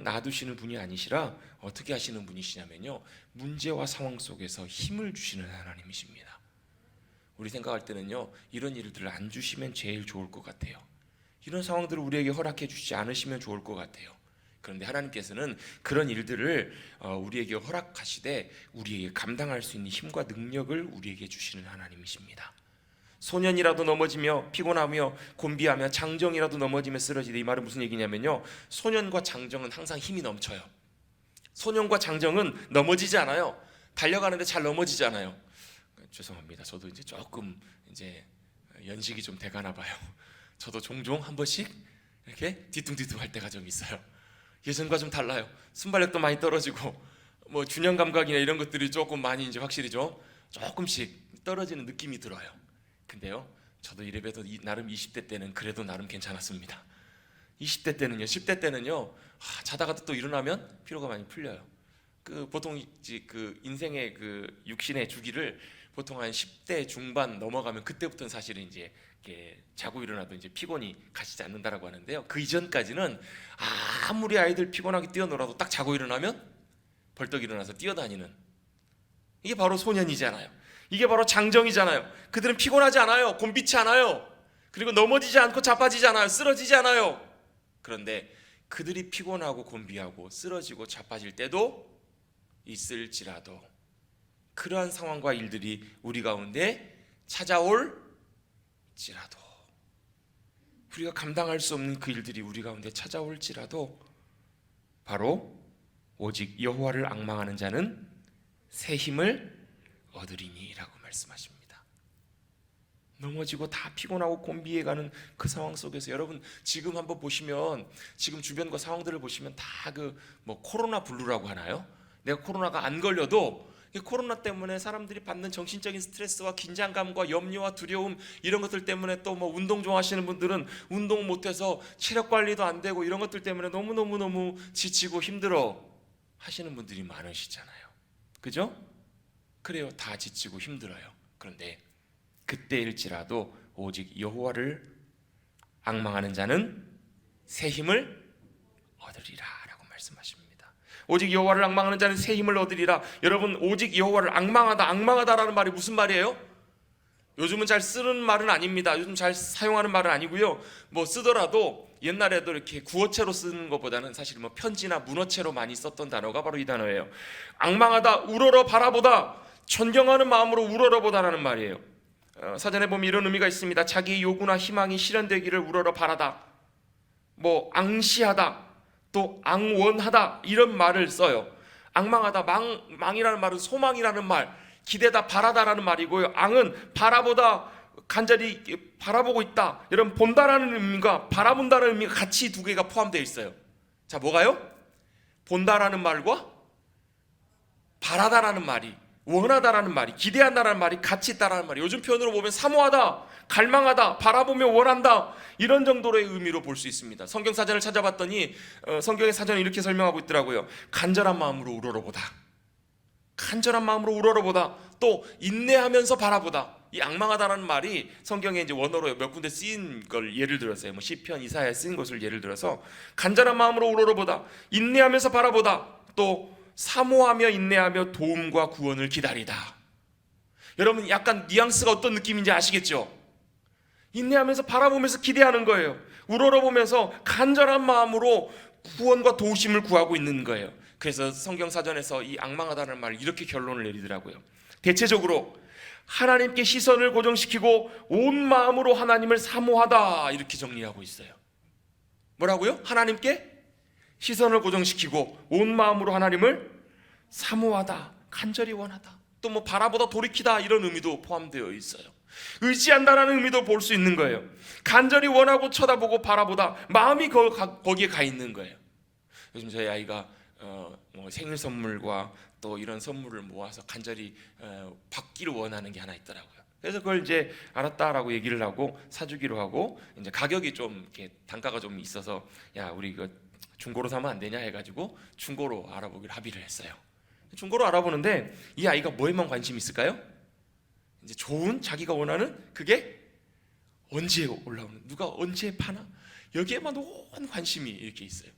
놔두시는 분이 아니시라 어떻게 하시는 분이시냐면요, 문제와 상황 속에서 힘을 주시는 하나님이십니다. 우리 생각할 때는요, 이런 일들을 안 주시면 제일 좋을 것 같아요. 이런 상황들을 우리에게 허락해 주시지 않으시면 좋을 것 같아요. 그런데 하나님께서는 그런 일들을 우리에게 허락하시되 우리에게 감당할 수 있는 힘과 능력을 우리에게 주시는 하나님이십니다. 소년이라도 넘어지며 피곤하며 곤비하며 장정이라도 넘어지며 쓰러지되, 이 말은 무슨 얘기냐면요, 소년과 장정은 항상 힘이 넘쳐요. 소년과 장정은 넘어지지 않아요. 달려가는데 잘 넘어지지 않아요. 죄송합니다. 저도 이제 조금 이제 연식이 좀 돼가나 봐요. 저도 종종 한 번씩 이렇게 뒤뚱뒤뚱 할 때가 좀 있어요. 예전과 좀 달라요. 순발력도 많이 떨어지고 뭐 균형 감각이나 이런 것들이 조금 많이 이제 확실히 좀 조금씩 떨어지는 느낌이 들어요. 근데요, 저도 이래봬도 나름 20대 때는 그래도 나름 괜찮았습니다. 20대 때는요, 10대 때는요, 자다가 또 일어나면 피로가 많이 풀려요. 보통 그 인생의 그 육신의 주기를 보통 한 10대 중반 넘어가면 그때부터는 사실은 이제 자고 일어나도 이제 피곤이 가시지 않는다라고 하는데요, 그 이전까지는 아무리 아이들 피곤하게 뛰어놀아도 딱 자고 일어나면 벌떡 일어나서 뛰어다니는, 이게 바로 소년이잖아요. 이게 바로 장정이잖아요. 그들은 피곤하지 않아요. 곤비치 않아요. 그리고 넘어지지 않고 자빠지지 않아요. 쓰러지지 않아요. 그런데 그들이 피곤하고 곤비하고 쓰러지고 자빠질 때도 있을지라도 그러한 상황과 일들이 우리 가운데 찾아올지라도, 우리가 감당할 수 없는 그 일들이 우리 가운데 찾아올지라도 바로 오직 여호와를 앙망하는 자는 새 힘을 얻으리니라고 말씀하십니다. 넘어지고 다 피곤하고 곤비해가는 그 상황 속에서 여러분 지금 한번 보시면, 지금 주변과 상황들을 보시면 다 뭐 코로나 블루라고 하나요? 내가 코로나가 안 걸려도 코로나 때문에 사람들이 받는 정신적인 스트레스와 긴장감과 염려와 두려움, 이런 것들 때문에 또 뭐 운동 좋아하시는 분들은 운동 못해서 체력 관리도 안 되고 이런 것들 때문에 너무 지치고 힘들어 하시는 분들이 많으시잖아요. 그죠? 그래요. 다 지치고 힘들어요. 그런데 그때일지라도 오직 여호와를 앙망하는 자는 새 힘을 얻으리라 라고 말씀하십니다. 오직 여호와를 앙망하는 자는 새 힘을 얻으리라. 여러분, 오직 여호와를 앙망하다라는 말이 무슨 말이에요? 요즘은 잘 쓰는 말은 아닙니다. 요즘 잘 사용하는 말은 아니고요, 뭐 쓰더라도 옛날에도 이렇게 구어체로 쓰는 것보다는 사실 뭐 편지나 문어체로 많이 썼던 단어가 바로 이 단어예요. 앙망하다, 우러러 바라보다, 존경하는 마음으로 우러러보다라는 말이에요. 사전에 보면 이런 의미가 있습니다. 자기의 요구나 희망이 실현되기를 우러러 바라다, 뭐 앙시하다, 또 앙원하다, 이런 말을 써요. 앙망하다, 망이라는 말은 소망이라는 말, 기대다, 바라다라는 말이고요. 앙은 바라보다, 간절히 바라보고 있다. 여러분, 본다라는 의미가 바라본다는 의미가 같이 두 개가 포함되어 있어요. 자, 뭐가요? 본다라는 말과 바라다라는 말이, 원하다라는 말이, 기대한다라는 말이 같이 있다라는 말이, 요즘 표현으로 보면 사모하다, 갈망하다, 바라보며 원한다, 이런 정도의 의미로 볼 수 있습니다. 성경 사전을 찾아봤더니 성경의 사전은 이렇게 설명하고 있더라고요. 간절한 마음으로 우러러보다, 간절한 마음으로 우러러보다, 또 인내하면서 바라보다. 이 앙망하다라는 말이 성경에 이제 원어로 몇 군데 쓰인 걸 예를 들었어요. 뭐 시편, 이사야에 쓰인 것을 예를 들어서 간절한 마음으로 우러러보다, 인내하면서 바라보다, 또 사모하며 인내하며 도움과 구원을 기다리다. 여러분, 약간 뉘앙스가 어떤 느낌인지 아시겠죠? 인내하면서 바라보면서 기대하는 거예요. 우러러보면서 간절한 마음으로 구원과 도우심을 구하고 있는 거예요. 그래서 성경 사전에서 이 앙망하다는 말을 이렇게 결론을 내리더라고요. 대체적으로 하나님께 시선을 고정시키고 온 마음으로 하나님을 사모하다, 이렇게 정리하고 있어요. 뭐라고요? 하나님께 시선을 고정시키고 온 마음으로 하나님을 사모하다, 간절히 원하다, 또 뭐 바라보다, 돌이키다, 이런 의미도 포함되어 있어요. 의지한다라는 의미도 볼 수 있는 거예요. 간절히 원하고 쳐다보고 바라보다, 마음이 거기에 가 있는 거예요. 요즘 저희 아이가 뭐 생일 선물과 또 이런 선물을 모아서 간절히 받기를 원하는 게 하나 있더라고요. 그래서 그걸 이제 알았다라고 얘기를 하고 사주기로 하고, 이제 가격이 좀 이렇게 단가가 좀 있어서 야, 우리 이거 중고로 사면 안 되냐 해가지고 중고로 알아보기로 합의를 했어요. 중고로 알아보는데 이 아이가 뭐에만 관심이 있을까요? 이제 좋은, 자기가 원하는 그게 언제 올라오는, 누가 언제 파나, 여기에만 온 관심이 이렇게 있어요.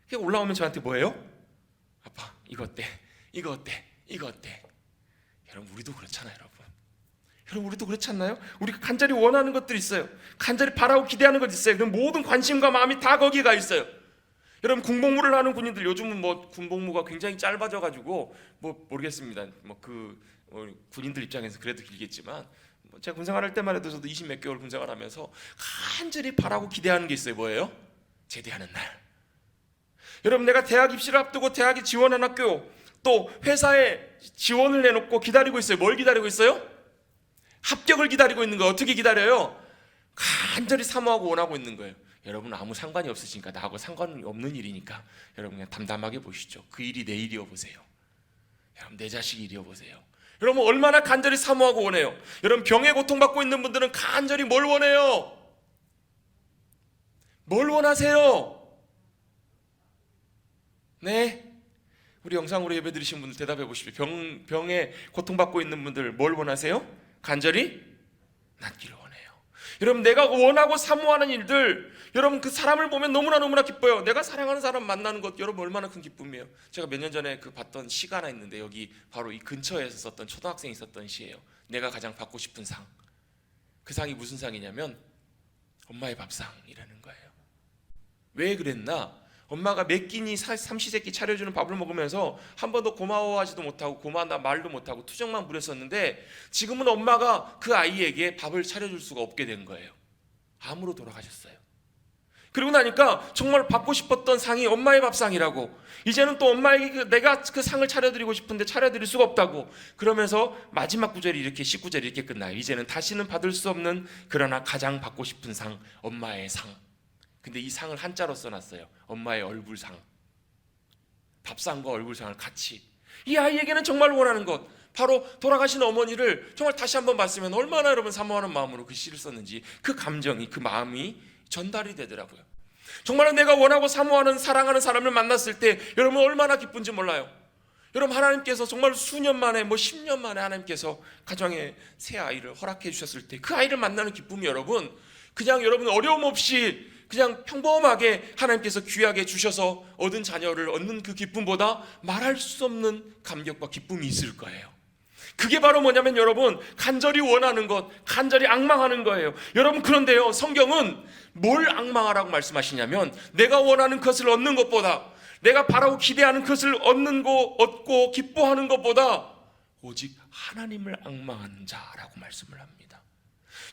그게 올라오면 저한테 뭐예요? 아빠, 이거 어때? 이거 어때? 이거 어때? 여러분, 우리도 그렇잖아요. 여러분, 우리도 그렇지 않나요? 우리가 간절히 원하는 것들이 있어요. 간절히 바라고 기대하는 것이 있어요. 그 모든 관심과 마음이 다 거기에 가 있어요. 여러분 군복무를 하는 군인들, 요즘은 뭐 군복무가 굉장히 짧아져가지고 뭐 모르겠습니다. 군인들 입장에서 그래도 길겠지만, 제가 군생활할 때만 해도 저도 20 몇 개월 군생활하면서 간절히 바라고 기대하는 게 있어요. 뭐예요? 제대하는 날. 여러분, 내가 대학 입시를 앞두고 대학에 지원한 학교, 또 회사에 지원을 내놓고 기다리고 있어요. 뭘 기다리고 있어요? 합격을 기다리고 있는 거예요. 어떻게 기다려요? 간절히 사모하고 원하고 있는 거예요. 여러분, 아무 상관이 없으시니까, 나하고 상관이 없는 일이니까 여러분 그냥 담담하게 보시죠. 그 일이 내 일이어 보세요. 여러분, 내 자식 일이어 보세요. 여러분, 얼마나 간절히 사모하고 원해요. 여러분, 병에 고통받고 있는 분들은 간절히 뭘 원해요? 뭘 원하세요? 네? 우리 영상으로 예배 드리신 분들 대답해 보십시오. 병에 고통받고 있는 분들 뭘 원하세요? 간절히 낫기를 원해요. 여러분, 내가 원하고 사모하는 일들, 여러분 그 사람을 보면 너무나 기뻐요. 내가 사랑하는 사람 만나는 것, 여러분 얼마나 큰 기쁨이에요. 제가 몇 년 전에 봤던 시가 하나 있는데, 여기 바로 이 근처에서 썼던 초등학생이 썼던 시예요. 내가 가장 받고 싶은 상. 그 상이 무슨 상이냐면 엄마의 밥상이라는 거예요. 왜 그랬나? 엄마가 몇 끼니 삼시세끼 차려주는 밥을 먹으면서 한 번도 고마워하지도 못하고 고마워한다 말도 못하고 투정만 부렸었는데, 지금은 엄마가 그 아이에게 밥을 차려줄 수가 없게 된 거예요. 암으로 돌아가셨어요. 그리고 나니까 정말 받고 싶었던 상이 엄마의 밥상이라고, 이제는 또 엄마에게 내가 그 상을 차려드리고 싶은데 차려드릴 수가 없다고, 그러면서 마지막 구절이 이렇게 19절이 이렇게 끝나요. 이제는 다시는 받을 수 없는, 그러나 가장 받고 싶은 상, 엄마의 상. 근데 이 상을 한자로 써놨어요. 엄마의 얼굴상. 밥상과 얼굴상을 같이. 이 아이에게는 정말 원하는 것, 바로 돌아가신 어머니를 정말 다시 한번 봤으면 얼마나 여러분 사모하는 마음으로 그 시를 썼는지, 그 감정이, 그 마음이 전달이 되더라고요. 정말 내가 원하고 사모하는, 사랑하는 사람을 만났을 때 여러분 얼마나 기쁜지 몰라요. 여러분, 하나님께서 정말 수년 만에, 10년 만에 하나님께서 가정에 새 아이를 허락해 주셨을 때 그 아이를 만나는 기쁨이, 여러분 그냥 여러분 어려움 없이 그냥 평범하게 하나님께서 귀하게 주셔서 얻은 자녀를 얻는 그 기쁨보다 말할 수 없는 감격과 기쁨이 있을 거예요. 그게 바로 뭐냐면 여러분, 간절히 원하는 것, 간절히 앙망하는 거예요. 여러분, 그런데요, 성경은 뭘 앙망하라고 말씀하시냐면, 내가 원하는 것을 얻는 것보다, 내가 바라고 기대하는 것을 얻고 기뻐하는 것보다 오직 하나님을 앙망하는 자라고 말씀을 합니다.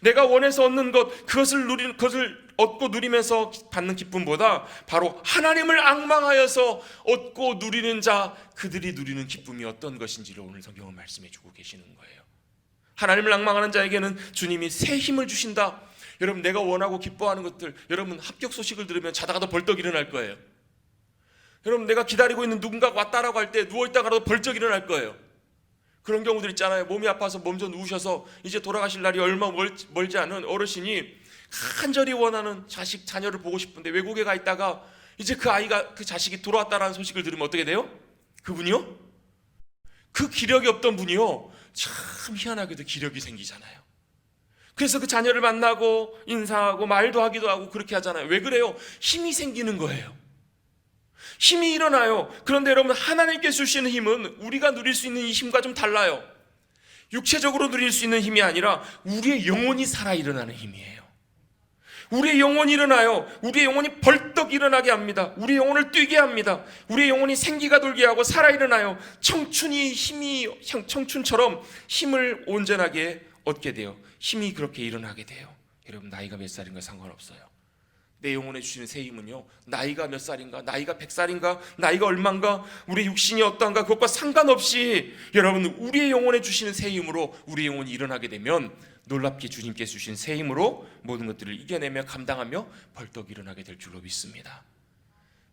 내가 원해서 얻는 것, 그것을 얻고 누리면서 받는 기쁨보다 바로 하나님을 앙망하여서 얻고 누리는 자, 그들이 누리는 기쁨이 어떤 것인지를 오늘 성경은 말씀해 주고 계시는 거예요. 하나님을 앙망하는 자에게는 주님이 새 힘을 주신다. 여러분, 내가 원하고 기뻐하는 것들, 여러분 합격 소식을 들으면 자다가도 벌떡 일어날 거예요. 여러분, 내가 기다리고 있는 누군가가 왔다라고 할 때 누워있다가도 벌떡 일어날 거예요. 그런 경우들 있잖아요. 몸이 아파서 먼저 누우셔서 이제 돌아가실 날이 얼마 멀지 않은 어르신이 간절히 원하는 자식, 자녀를 보고 싶은데 외국에 가 있다가 이제 그 아이가, 그 자식이 돌아왔다라는 소식을 들으면 어떻게 돼요? 그분이요? 그 기력이 없던 분이요, 참 희한하게도 기력이 생기잖아요. 그래서 그 자녀를 만나고 인사하고 말도 하기도 하고 그렇게 하잖아요. 왜 그래요? 힘이 생기는 거예요. 힘이 일어나요. 그런데 여러분, 하나님께서 주시는 힘은 우리가 누릴 수 있는 이 힘과 좀 달라요. 육체적으로 누릴 수 있는 힘이 아니라 우리의 영혼이 살아 일어나는 힘이에요. 우리의 영혼이 일어나요. 우리의 영혼이 벌떡 일어나게 합니다. 우리의 영혼을 뛰게 합니다. 우리의 영혼이 생기가 돌게 하고 살아 일어나요. 청춘처럼 힘을 온전하게 얻게 돼요. 힘이 그렇게 일어나게 돼요. 여러분, 나이가 몇 살인가 상관없어요. 내 영혼에 주시는 새 힘은요, 나이가 몇 살인가, 나이가 100살인가, 나이가 얼만가, 우리 육신이 어떠한가, 그것과 상관없이 여러분, 우리의 영혼에 주시는 새 힘으로 우리의 영혼이 일어나게 되면 놀랍게 주님께서 주신 새 힘으로 모든 것들을 이겨내며 감당하며 벌떡 일어나게 될 줄로 믿습니다.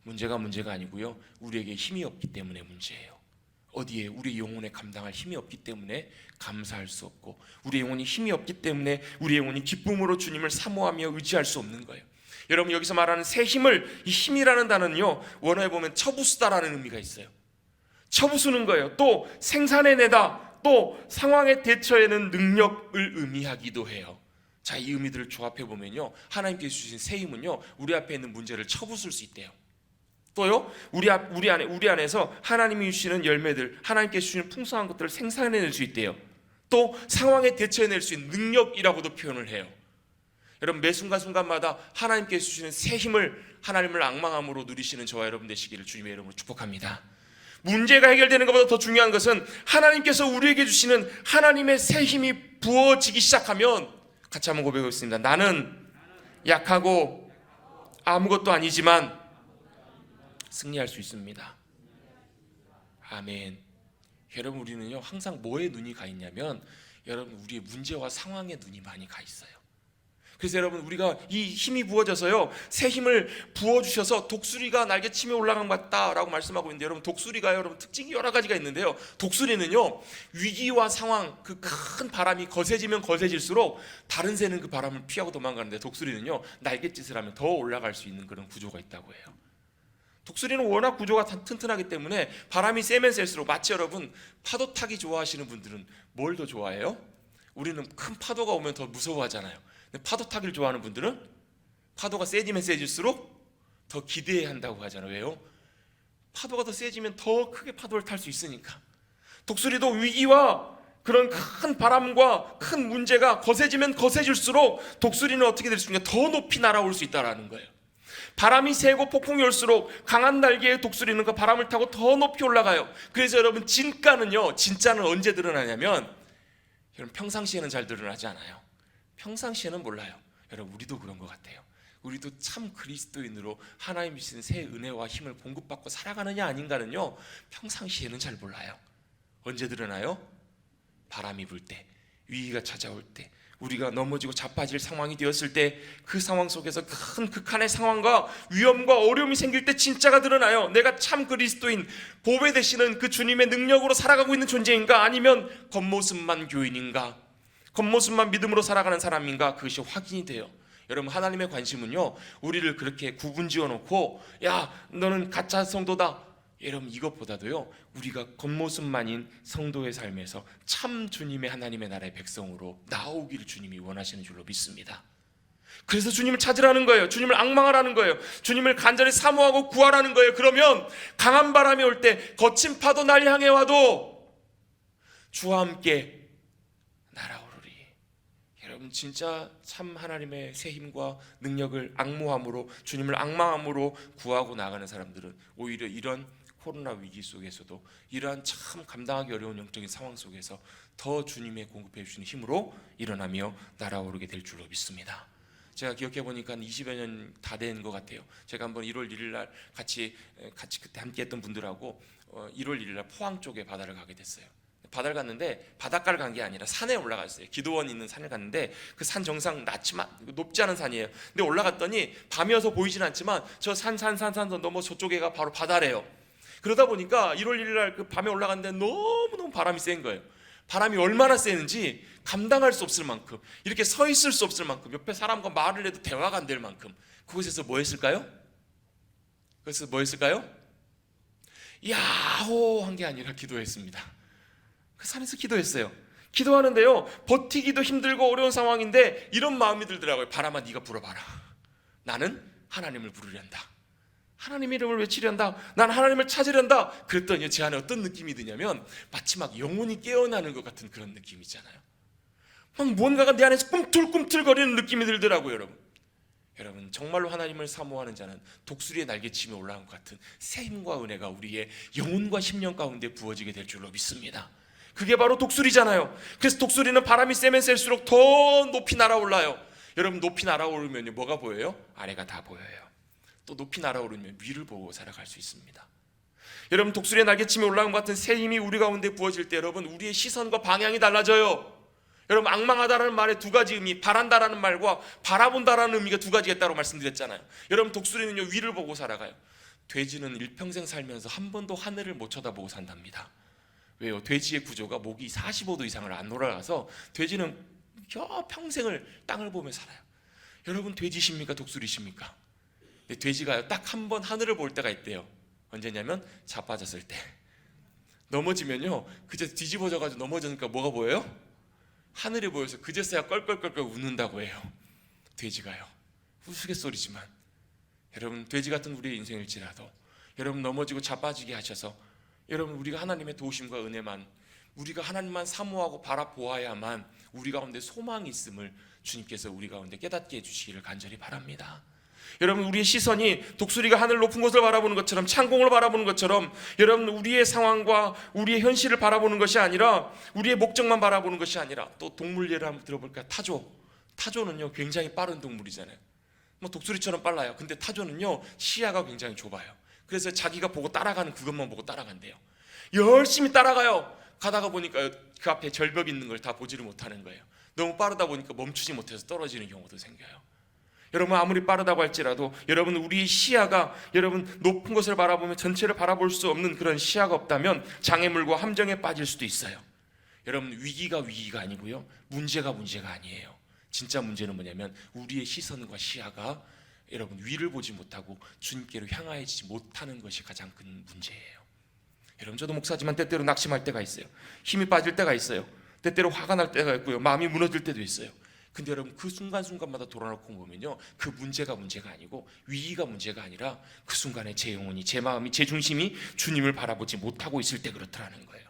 문제가 아니고요, 우리에게 힘이 없기 때문에 문제예요. 어디에? 우리 영혼에 감당할 힘이 없기 때문에 감사할 수 없고, 우리 영혼이 힘이 없기 때문에 우리 영혼이 기쁨으로 주님을 사모하며 의지할 수 없는 거예요. 여러분, 여기서 말하는 새 힘을, 이 힘이라는 단어는요, 원어에 보면 처부수다라는 의미가 있어요. 처부수는 거예요. 또 생산해내다, 또 상황에 대처하는 능력을 의미하기도 해요. 자, 이 의미들을 조합해 보면요, 하나님께서 주신 새 힘은요, 우리 앞에 있는 문제를 처부술 수 있대요. 또요, 우리 안에서 하나님이 주시는 열매들, 하나님께서 주시는 풍성한 것들을 생산해낼 수 있대요. 또 상황에 대처해낼 수 있는 능력이라고도 표현을 해요. 여러분 매 순간순간마다 하나님께서 주시는 새 힘을 하나님을 앙망함으로 누리시는 저와 여러분 되시기를 주님의 이름으로 축복합니다. 문제가 해결되는 것보다 더 중요한 것은 하나님께서 우리에게 주시는 하나님의 새 힘이 부어지기 시작하면 같이 한번 고백하겠습니다. 나는 약하고 아무것도 아니지만 승리할 수 있습니다. 아멘. 여러분 우리는요 항상 뭐에 눈이 가 있냐면 여러분 우리의 문제와 상황에 눈이 많이 가 있어요. 그래서 여러분 우리가 이 힘이 부어져서요 새 힘을 부어주셔서 독수리가 날개치며 올라간 것 같다라고 말씀하고 있는데 여러분 독수리가 여러분 특징이 여러 가지가 있는데요. 독수리는요 위기와 상황 그 큰 바람이 거세지면 거세질수록 다른 새는 그 바람을 피하고 도망가는데 독수리는요 날갯짓을 하면 더 올라갈 수 있는 그런 구조가 있다고 해요. 독수리는 워낙 구조가 튼튼하기 때문에 바람이 세면 셀수록 마치 여러분 파도 타기 좋아하시는 분들은 뭘 더 좋아해요? 우리는 큰 파도가 오면 더 무서워하잖아요. 근데 파도 타기를 좋아하는 분들은 파도가 세지면 세질수록 더 기대해야 한다고 하잖아요. 왜요? 파도가 더 세지면 더 크게 파도를 탈 수 있으니까. 독수리도 위기와 그런 큰 바람과 큰 문제가 거세지면 거세질수록 독수리는 어떻게 될 수 있냐? 더 높이 날아올 수 있다는 거예요. 바람이 세고 폭풍이 올수록 강한 날개의 독수리는 그 바람을 타고 더 높이 올라가요. 그래서 여러분 진짜는 언제 드러나냐면 여러분 평상시에는 잘 드러나지 않아요. 평상시에는 몰라요. 여러분 우리도 그런 것 같아요. 우리도 참 그리스도인으로 하나님이 주신 새 은혜와 힘을 공급받고 살아가느냐 아닌가는요 평상시에는 잘 몰라요. 언제 드러나요? 바람이 불 때, 위기가 찾아올 때, 우리가 넘어지고 자빠질 상황이 되었을 때 그 상황 속에서 큰 극한의 상황과 위험과 어려움이 생길 때 진짜가 드러나요. 내가 참 그리스도인 보배 되시는 그 주님의 능력으로 살아가고 있는 존재인가 아니면 겉모습만 교인인가 겉모습만 믿음으로 살아가는 사람인가 그것이 확인이 돼요. 여러분 하나님의 관심은요 우리를 그렇게 구분지어 놓고 야 너는 가짜 성도다 여러분 이것보다도요 우리가 겉모습만인 성도의 삶에서 참 주님의 하나님의 나라의 백성으로 나오기를 주님이 원하시는 줄로 믿습니다. 그래서 주님을 찾으라는 거예요. 주님을 앙망하라는 거예요. 주님을 간절히 사모하고 구하라는 거예요. 그러면 강한 바람이 올 때 거친 파도 날 향해 와도 주와 함께 날아오르리. 여러분 진짜 참 하나님의 새 힘과 능력을 앙모함으로 주님을 앙망함으로 구하고 나가는 사람들은 오히려 이런 코로나 위기 속에서도 이러한 참 감당하기 어려운 영적인 상황 속에서 더 주님의 공급해 주시는 힘으로 일어나며 날아오르게 될 줄로 믿습니다. 제가 기억해 보니까 20여 년 다 된 것 같아요. 제가 한번 1월 1일 날 같이 그때 함께 했던 분들하고 1월 1일 날 포항 쪽에 바다를 가게 됐어요. 바다를 갔는데 바닷가를 간 게 아니라 산에 올라갔어요. 기도원 있는 산을 갔는데 그 산 정상 낮지만 높지 않은 산이에요. 근데 올라갔더니 밤이어서 보이진 않지만 저 산 넘어 저쪽에가 바로 바다래요. 그러다 보니까 1월 1일 날 그 밤에 올라갔는데 너무너무 바람이 센 거예요. 바람이 얼마나 세는지 감당할 수 없을 만큼 이렇게 서 있을 수 없을 만큼 옆에 사람과 말을 해도 대화가 안 될 만큼 그곳에서 뭐 했을까요? 그래서 뭐 했을까요? 야호 한 게 아니라 기도했습니다. 그 산에서 기도했어요. 기도하는데요 버티기도 힘들고 어려운 상황인데 이런 마음이 들더라고요. 바람아 네가 불어봐라. 나는 하나님을 부르련다. 하나님의 이름을 외치련다. 난 하나님을 찾으련다. 그랬더니 제 안에 어떤 느낌이 드냐면 마치 막 영혼이 깨어나는 것 같은 그런 느낌이 있잖아요. 막 뭔가가 내 안에서 꿈틀꿈틀거리는 느낌이 들더라고요. 여러분 정말로 하나님을 사모하는 자는 독수리의 날개치며 올라간 것 같은 새 힘과 은혜가 우리의 영혼과 심령 가운데 부어지게 될 줄로 믿습니다. 그게 바로 독수리잖아요. 그래서 독수리는 바람이 세면 셀수록 더 높이 날아올라요. 여러분 높이 날아오르면 뭐가 보여요? 아래가 다 보여요. 또 높이 날아오르면 위를 보고 살아갈 수 있습니다. 여러분 독수리의 날개치며 올라온 것 같은 새 힘이 우리 가운데 부어질 때 여러분 우리의 시선과 방향이 달라져요. 여러분 앙망하다라는 말에 두 가지 의미, 바란다라는 말과 바라본다라는 의미가 두 가지가 있다고 말씀드렸잖아요. 여러분 독수리는요 위를 보고 살아가요. 돼지는 일평생 살면서 한 번도 하늘을 못 쳐다보고 산답니다. 왜요? 돼지의 구조가 목이 45도 이상을 안 올라가서 돼지는 평생을 땅을 보며 살아요. 여러분 돼지십니까? 독수리십니까? 돼지가요 딱 한 번 하늘을 볼 때가 있대요. 언제냐면 자빠졌을 때. 넘어지면요 그저 뒤집어져가지고 넘어지니까 뭐가 보여요? 하늘이 보여서 그제서야 껄껄껄껄 웃는다고 해요. 돼지가요 우스갯소리지만 여러분 돼지 같은 우리의 인생일지라도 여러분 넘어지고 자빠지게 하셔서 여러분 우리가 하나님의 도우심과 은혜만 우리가 하나님만 사모하고 바라보아야만 우리 가운데 소망이 있음을 주님께서 우리 가운데 깨닫게 해주시기를 간절히 바랍니다. 여러분, 우리의 시선이 독수리가 하늘 높은 곳을 바라보는 것처럼, 창공을 바라보는 것처럼, 여러분 우리의 상황과 우리의 현실을 바라보는 것이 아니라, 우리의 목적만 바라보는 것이 아니라, 또 동물 예를 한번 들어볼까요? 타조는요 굉장히 빠른 동물이잖아요. 뭐 독수리처럼 빨라요. 근데 타조는요 시야가 굉장히 좁아요. 그래서 자기가 보고 따라가는 그것만 보고 따라간대요. 열심히 따라가요. 가다가 보니까 그 앞에 절벽이 있는 걸 다 보지를 못하는 거예요. 너무 빠르다 보니까 멈추지 못해서 떨어지는 경우도 생겨요. 여러분, 아무리 빠르다고 할지라도 여러분 우리 시야가, 여러분 높은 것을 바라보면 전체를 바라볼 수 없는 그런 시야가 없다면 장애물과 함정에 빠질 수도 있어요. 여러분, 위기가 아니고요, 문제가 아니에요. 진짜 문제는 뭐냐면 우리의 시선과 시야가 여러분 위를 보지 못하고 주님께로 향하지 못하는 것이 가장 큰 문제예요. 여러분, 저도 목사지만 때때로 낙심할 때가 있어요. 힘이 빠질 때가 있어요. 때때로 화가 날 때가 있고요, 마음이 무너질 때도 있어요. 근데 여러분, 그 순간순간마다 돌아놓고 보면요, 그 문제가 아니고 위기가 문제가 아니라 그 순간에 제 영혼이, 제 마음이, 제 중심이 주님을 바라보지 못하고 있을 때 그렇더라는 거예요.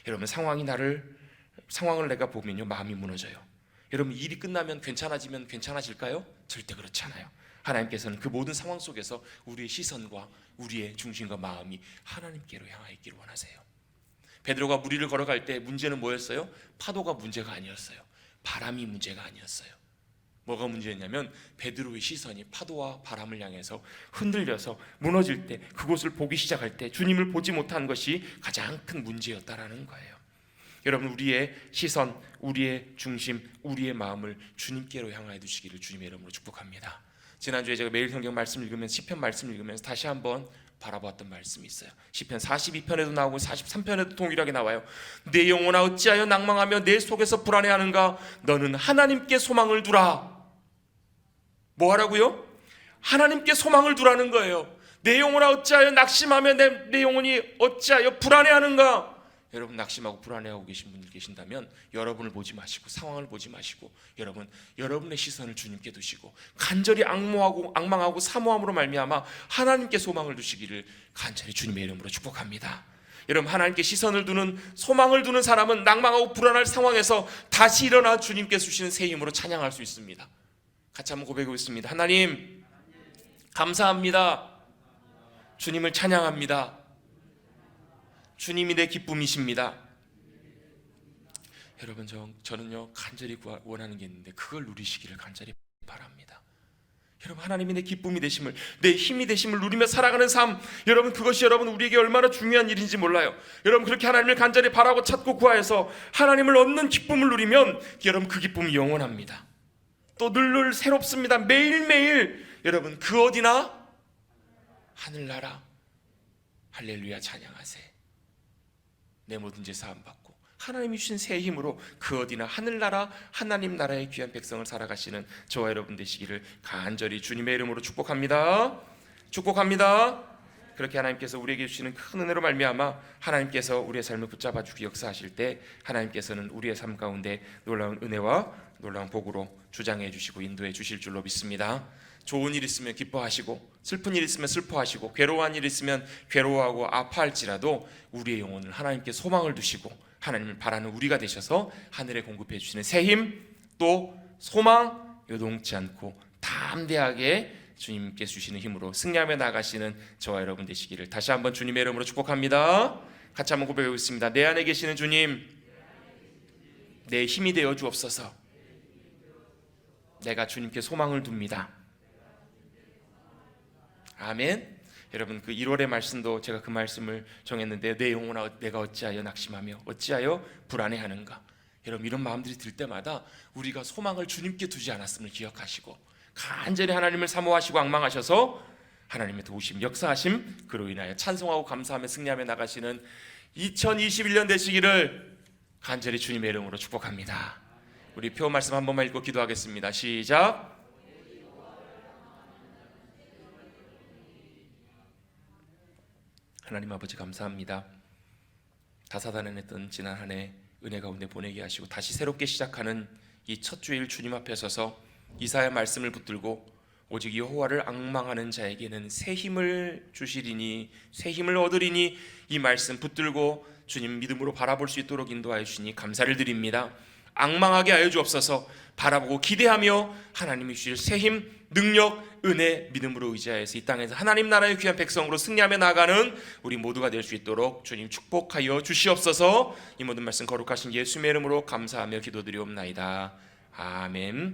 여러분, 상황을 내가 보면요 마음이 무너져요. 여러분, 일이 끝나면 괜찮아지면 괜찮아질까요? 절대 그렇지 않아요. 하나님께서는 그 모든 상황 속에서 우리의 시선과 우리의 중심과 마음이 하나님께로 향하 있기를 원하세요. 베드로가 무리를 걸어갈 때 문제는 뭐였어요? 파도가 문제가 아니었어요. 바람이 문제가 아니었어요. 뭐가 문제였냐면 베드로의 시선이 파도와 바람을 향해서 흔들려서 무너질 때, 그곳을 보기 시작할 때 주님을 보지 못한 것이 가장 큰 문제였다라는 거예요. 여러분, 우리의 시선, 우리의 중심, 우리의 마음을 주님께로 향하여 두시기를 주님의 이름으로 축복합니다. 지난주에 제가 매일 성경 말씀 읽으면서, 시편 말씀 읽으면서 다시 한번 바라보았던 말씀이 있어요. 시편 42편에도 나오고 43편에도 동일하게 나와요. 내 영혼아 어찌하여 낭망하며 내 속에서 불안해하는가? 너는 하나님께 소망을 두라. 뭐 하라고요? 하나님께 소망을 두라는 거예요. 내 영혼아 어찌하여 낙심하며 내 영혼이 어찌하여 불안해하는가? 여러분, 낙심하고 불안해하고 계신 분들 계신다면 여러분을 보지 마시고, 상황을 보지 마시고, 여러분의 시선을 주님께 두시고 간절히 앙망하고 사모함으로 말미암아 하나님께 소망을 두시기를 간절히 주님의 이름으로 축복합니다. 여러분, 하나님께 시선을 두는, 소망을 두는 사람은 낭망하고 불안할 상황에서 다시 일어나 주님께 주시는 새 힘으로 찬양할 수 있습니다. 같이 한번 고백하고 있습니다. 하나님 감사합니다. 주님을 찬양합니다. 주님이 내 기쁨이십니다. 여러분, 저는요 간절히 원하는 게 있는데 그걸 누리시기를 간절히 바랍니다. 여러분, 하나님이 내 기쁨이 되심을, 내 힘이 되심을 누리며 살아가는 삶, 여러분 그것이 여러분 우리에게 얼마나 중요한 일인지 몰라요. 여러분, 그렇게 하나님을 간절히 바라고 찾고 구하여서 하나님을 얻는 기쁨을 누리면 여러분 그 기쁨이 영원합니다. 또 늘 새롭습니다. 매일매일. 여러분, 그 어디나 하늘나라 할렐루야 찬양하세. 내 모든 죄 사함 받고 하나님이 주신 새 힘으로 그 어디나 하늘나라 하나님 나라의 귀한 백성을 살아가시는 저와 여러분 되시기를 간절히 주님의 이름으로 축복합니다. 그렇게 하나님께서 우리에게 주시는 큰 은혜로 말미암아 하나님께서 우리의 삶을 붙잡아 주기 역사하실 때 하나님께서는 우리의 삶 가운데 놀라운 은혜와 놀라운 복으로 주장해 주시고 인도해 주실 줄로 믿습니다. 좋은 일 있으면 기뻐하시고, 슬픈 일 있으면 슬퍼하시고, 괴로운 일 있으면 괴로워하고 아파할지라도 우리의 영혼을 하나님께 소망을 두시고 하나님을 바라는 우리가 되셔서 하늘에 공급해 주시는 새 힘, 또 소망, 요동치 않고 담대하게 주님께 주시는 힘으로 승리하며 나가시는 저와 여러분 되시기를 다시 한번 주님의 이름으로 축복합니다. 같이 한번 고백하겠습니다. 내 안에 계시는 주님, 내 힘이 되어 주옵소서. 내가 주님께 소망을 둡니다. 아멘. 여러분, 그 1월의 말씀도 제가 그 말씀을 정했는데, 내 영혼아 내가 어찌하여 낙심하며 어찌하여 불안해하는가? 여러분, 이런 마음들이 들 때마다 우리가 소망을 주님께 두지 않았음을 기억하시고 간절히 하나님을 사모하시고 앙망하셔서 하나님의 도우심, 역사하심, 그로 인하여 찬송하고 감사하며 승리하며 나가시는 2021년 되시기를 간절히 주님의 이름으로 축복합니다. 우리 표 말씀 한 번만 읽고 기도하겠습니다. 시작. 하나님 아버지 감사합니다. 다사다난했던 지난 한 해 은혜 가운데 보내게 하시고 다시 새롭게 시작하는 이 첫 주일 주님 앞에 서서 이사야 말씀을 붙들고 오직 여호와를 앙망하는 자에게는 새 힘을 주시리니, 새 힘을 얻으리니, 이 말씀 붙들고 주님 믿음으로 바라볼 수 있도록 인도하여 주시니 감사를 드립니다. 앙망하게 하여 주옵소서. 바라보고 기대하며 하나님이 주실 새 힘, 능력, 은혜, 믿음으로 의지하여서 이 땅에서 하나님 나라의 귀한 백성으로 승리하며 나가는 우리 모두가 될 수 있도록 주님 축복하여 주시옵소서. 이 모든 말씀 거룩하신 예수님의 이름으로 감사하며 기도드리옵나이다. 아멘.